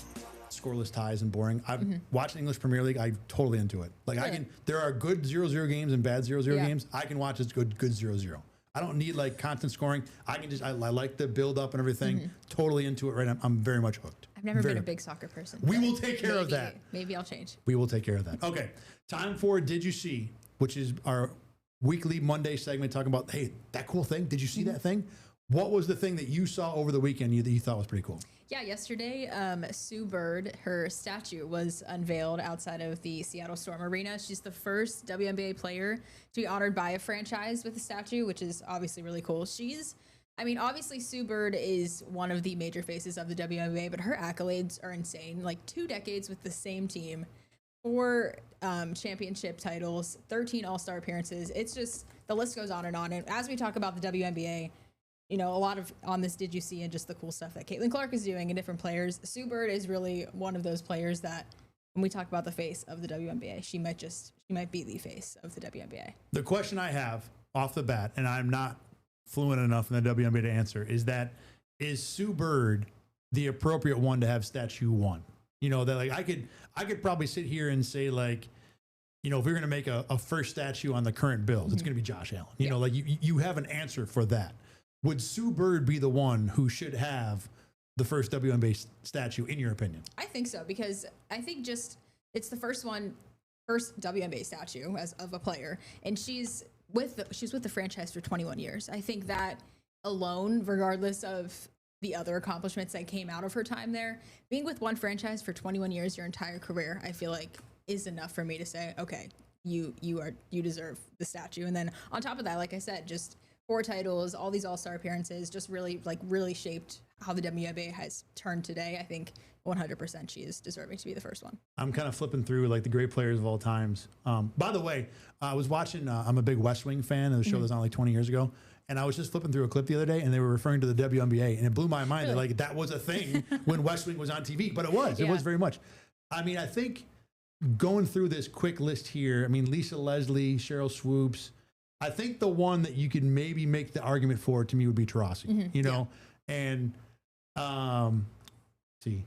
scoreless ties and boring. I've watched English Premier League. I'm totally into it. Like there are good 0-0 games and bad 0-0 games. I can watch good 0-0. I don't need like constant scoring. I like the build up and everything. Totally into it right now. I'm very much hooked.
I've never been a big soccer person.
We will take care of that.
Maybe I'll change.
We will take care of that. Okay. Time for Did You See, which is our weekly Monday segment talking about, hey, that cool thing. Did you see that thing? What was the thing that you saw over the weekend that you thought was pretty cool?
Yeah, yesterday, Sue Bird, her statue was unveiled outside of the Seattle Storm Arena. She's the first WNBA player to be honored by a franchise with a statue, which is obviously really cool. Obviously Sue Bird is one of the major faces of the WNBA, but her accolades are insane. Like 2 decades with the same team, 4 championship titles, 13 All-Star appearances. It's just, the list goes on. And as we talk about the WNBA, a lot of on this Did You See and just the cool stuff that Caitlin Clark is doing and different players. Sue Bird is really one of those players that when we talk about the face of the WNBA, she might be the face of the WNBA.
The question I have off the bat, and I'm not fluent enough in the WNBA to answer, is Sue Bird the appropriate one to have statue 1? That like I could probably sit here and say like, if we're going to make a first statue on the current Bills, it's going to be Josh Allen. Like you have an answer for that. Would Sue Bird be the one who should have the first WNBA statue, in your opinion?
I think so, because I think it's the first WNBA statue of a player, and she's with the franchise for 21 years. I think that alone, regardless of the other accomplishments that came out of her time there, being with one franchise for 21 years, your entire career, I feel like is enough for me to say, okay, you deserve the statue. And then on top of that, like I said, just 4 titles, all these all-star appearances, just really shaped how the WNBA has turned today. I think 100% she is deserving to be the first one.
I'm kind of flipping through like the great players of all times. By the way, I was watching, I'm a big West Wing fan of the show that was on like 20 years ago. And I was just flipping through a clip the other day and they were referring to the WNBA and it blew my mind that like that was a thing when West Wing was on TV, but it was very much. I mean, I think going through this quick list here, I mean, Lisa Leslie, Cheryl Swoops, I think the one that you could maybe make the argument for to me would be Taurasi, you know, and see,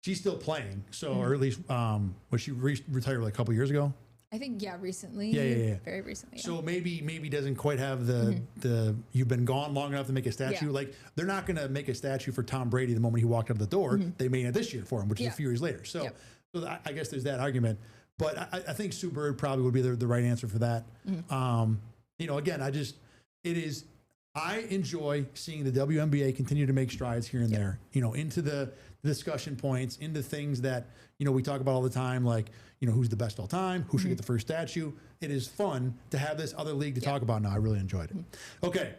she's still playing. So, or at least, was she retired like a couple years ago?
I think, recently.
Yeah.
Very recently. Yeah.
So maybe doesn't quite have the you've been gone long enough to make a statue.
Yeah.
Like they're not going to make a statue for Tom Brady the moment he walked out the door. They made it this year for him, which is a few years later. So, so I guess there's that argument. But I think Sue Bird probably would be the right answer for that. You know, again, I enjoy seeing the WNBA continue to make strides here and there, you know, into the discussion points, into things that, you know, we talk about all the time, like, you know, who's the best all time, who should get the first statue. It is fun to have this other league to talk about now. I really enjoyed it. Okay.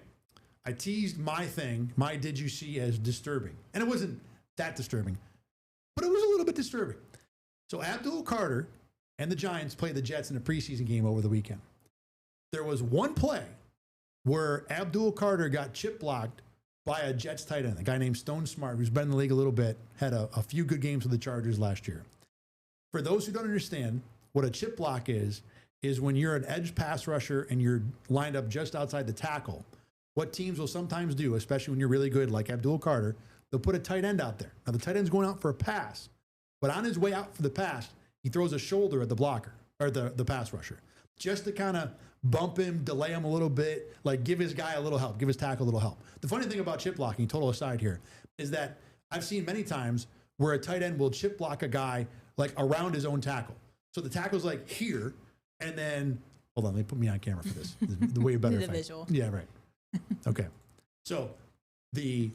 I teased my did you see as disturbing. And it wasn't that disturbing, but it was a little bit disturbing. So Abdul Carter and the Giants played the Jets in a preseason game over the weekend. There was one play where Abdul Carter got chip blocked by a Jets tight end, a guy named Stone Smart, who's been in the league a little bit, had a few good games with the Chargers last year. For those who don't understand, what a chip block is when you're an edge pass rusher and you're lined up just outside the tackle, what teams will sometimes do, especially when you're really good like Abdul Carter, they'll put a tight end out there. Now, the tight end's going out for a pass, but on his way out for the pass, he throws a shoulder at the blocker or the pass rusher just to kind of bump him, delay him a little bit, like give his guy a little help, give his tackle a little help. The funny thing about chip blocking, total aside here, is that I've seen many times where a tight end will chip block a guy like around his own tackle. So the tackle's like here, and then, hold on, let me put me on camera for this. The way better.
The visual.
Yeah, right. Okay. So the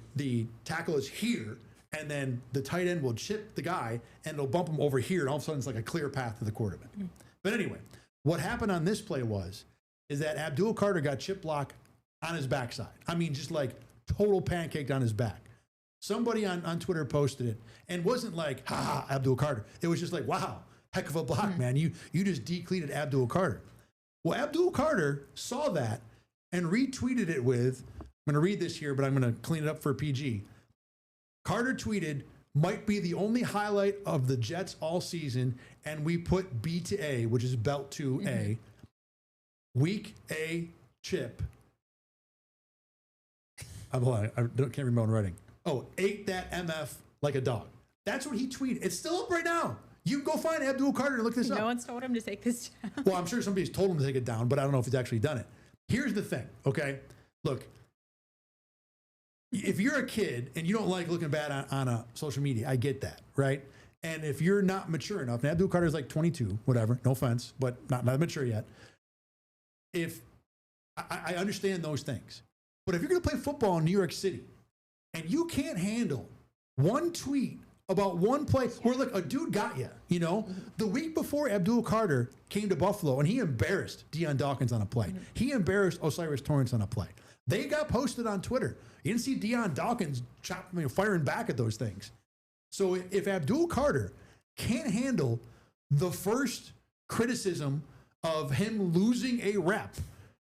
tackle is here, and then the tight end will chip the guy, and it'll bump him over here, and all of a sudden it's like a clear path to the quarterback. But anyway, what happened on this play is that Abdul Carter got chip block on his backside. I mean, just like total pancaked on his back. Somebody on Twitter posted it and wasn't like, ha, Abdul Carter. It was just like, wow, heck of a block, man. You just decleated Abdul Carter. Well, Abdul Carter saw that and retweeted it with, I'm going to read this here, but I'm going to clean it up for PG. Carter tweeted, might be the only highlight of the Jets all season, and we put B to A, which is belt to A. Week A chip. I can't remember what I'm writing. Oh, ate that MF like a dog. That's what he tweeted. It's still up right now. You go find Abdul Carter and look this up.
No one's told him to take this down.
Well, I'm sure somebody's told him to take it down, but I don't know if he's actually done it. Here's the thing, okay? Look, if you're a kid and you don't like looking bad on social media, I get that, right? And if you're not mature enough, and Abdul Carter's like 22, whatever, no offense, but not mature yet. If I understand those things, but if you're going to play football in New York City and you can't handle one tweet about one play where like a dude got you, you know, the week before Abdul Carter came to Buffalo and he embarrassed Deion Dawkins on a play. He embarrassed Osiris Torrance on a play. They got posted on Twitter. You didn't see Deion Dawkins firing back at those things. So if Abdul Carter can't handle the first criticism of him losing a rep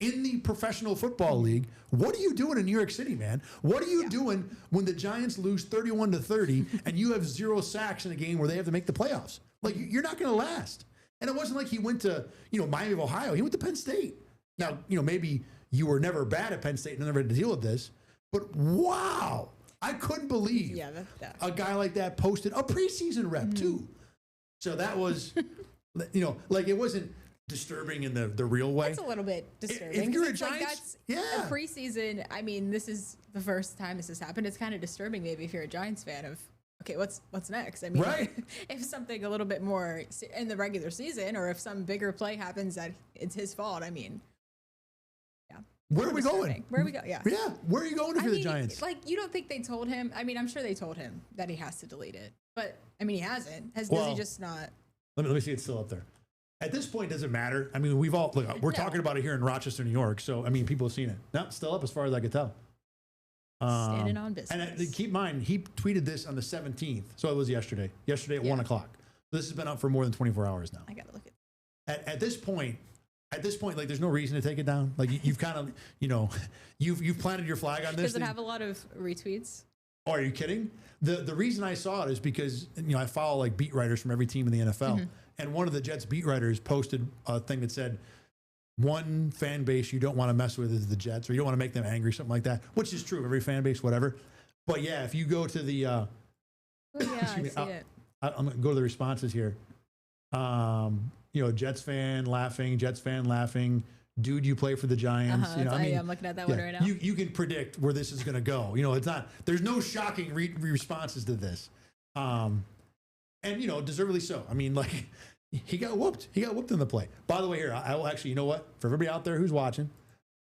in the professional football league, what are you doing in New York City, man? What are you doing when the Giants lose 31-30 and you have 0 sacks in a game where they have to make the playoffs? Like, you're not going to last. And it wasn't like he went to, Miami of Ohio. He went to Penn State. Now, maybe you were never bad at Penn State and never had to deal with this, but wow, I couldn't believe a guy like that posted a preseason rep too. So that was, like it wasn't disturbing in the real way.
It's a little bit disturbing.
If you're a Giants,
a preseason. I mean, this is the first time this has happened. It's kind of disturbing, maybe, if you're a Giants fan. Of okay, what's next? I mean, if something a little bit more in the regular season, or if some bigger play happens that it's his fault. I mean,
where are we going?
Where we go? Yeah.
Where are you going if you're the Giants?
Like, you don't think they told him? I mean, I'm sure they told him that he has to delete it, but I mean, he hasn't. Does he just not?
Let me see. It's still up there. At this point, does it matter? I mean, we're
No.
talking about it here in Rochester, New York. So, I mean, people have seen it. No, still up as far as I could tell.
Standing on business.
And keep in mind, he tweeted this on the 17th. So it was yesterday at 1 o'clock. This has been up for more than 24 hours now.
I got to look at
At this point, like, there's no reason to take it down. Like, you've kind of, you've planted your flag on this.
Does it have a lot of retweets?
Oh, are you kidding? The reason I saw it is because, I follow like beat writers from every team in the NFL. And one of the Jets beat writers posted a thing that said, one fan base you don't want to mess with is the Jets, or you don't want to make them angry, something like that, which is true of every fan base, whatever. But yeah, if you go to the,
Oh, yeah, I see it.
I'm going to go to the responses here. Jets fan laughing. Dude, you play for the Giants.
I'm looking at that one right now.
You can predict where this is going to go. There's no shocking responses to this. And deservedly so. I mean, like, he got whooped. He got whooped in the play. By the way, here, I will actually, you know what? For everybody out there who's watching,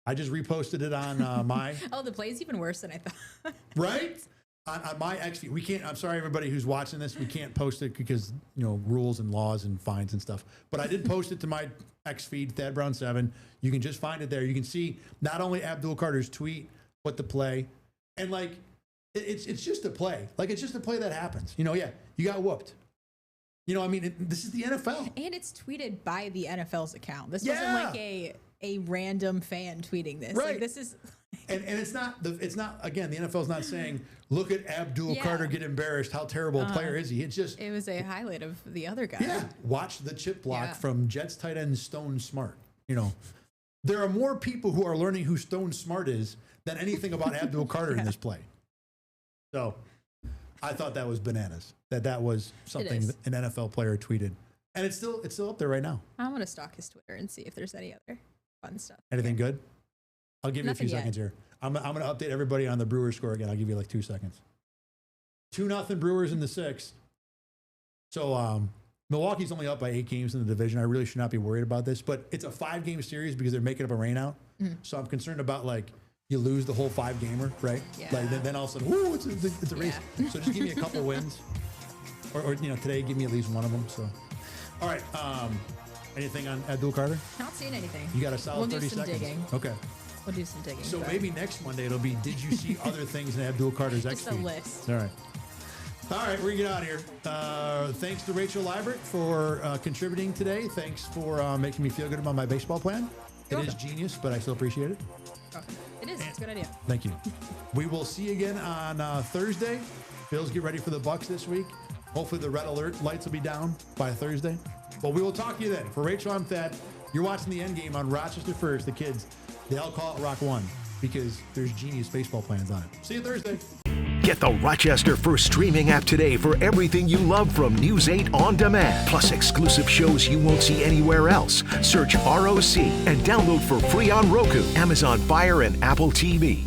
I just reposted it on my.
Oh, the play's even worse than I thought.
Right? On my X feed. We can't, I'm sorry, everybody who's watching this, we can't post it because, rules and laws and fines and stuff. But I did post it to my X feed, Thad Brown 7. You can just find it there. You can see not only Abdul Carter's tweet, but the play. And like, it's just a play. Like, it's just a play that happens. You got whooped. This is the NFL.
And it's tweeted by the NFL's account. This wasn't like a random fan tweeting this.
Right.
Like, this is.
And it's not again, the NFL's not saying, look at Abdul Carter get embarrassed. How terrible a player is he? It's just.
It was a highlight of the other guy.
Yeah. Watch the chip block from Jets tight end Stone Smart. There are more people who are learning who Stone Smart is than anything about Abdul Carter in this play. So I thought that was bananas. That was something an NFL player tweeted. And it's still up there right now.
I want to stalk his Twitter and see if there's any other fun stuff.
Anything good? I'll give you
Nothing
a few seconds here. I'm going to update everybody on the Brewers score again. I'll give you like 2 seconds. 2-0 Brewers in the 6th. So Milwaukee's only up by 8 games in the division. I really should not be worried about this, but it's a 5-game series because they're making up a rain out. So I'm concerned about like you lose the whole 5-gamer, right?
Yeah.
Like then all of a sudden, whoo, it's a race. So just give me a couple wins, or today give me at least one of them. So, all right. Anything on Abdul Carter?
Not seeing anything.
You got a solid 30 seconds.
Digging.
Okay.
We'll do some digging.
So maybe next Monday it'll be, did you see other things in Abdul Carter's X
Just a list.
All right. All right, we're going to get out of here. Thanks to Rachel Liebert for contributing today. Thanks for making me feel good about my baseball plan. It is genius, but I still appreciate it.
It is. It's a good idea.
Thank you. We will see you again on Thursday. Bills get ready for the Bucks this week. Hopefully the red alert lights will be down by Thursday. But we will talk to you then. For Rachel, I'm Thad. You're watching the Endgame on Rochester First. The kids, they all call it Rock 1 because there's genius baseball plans on it. See you Thursday.
Get the Rochester First streaming app today for everything you love from News 8 on demand, plus exclusive shows you won't see anywhere else. Search ROC and download for free on Roku, Amazon Fire, and Apple TV.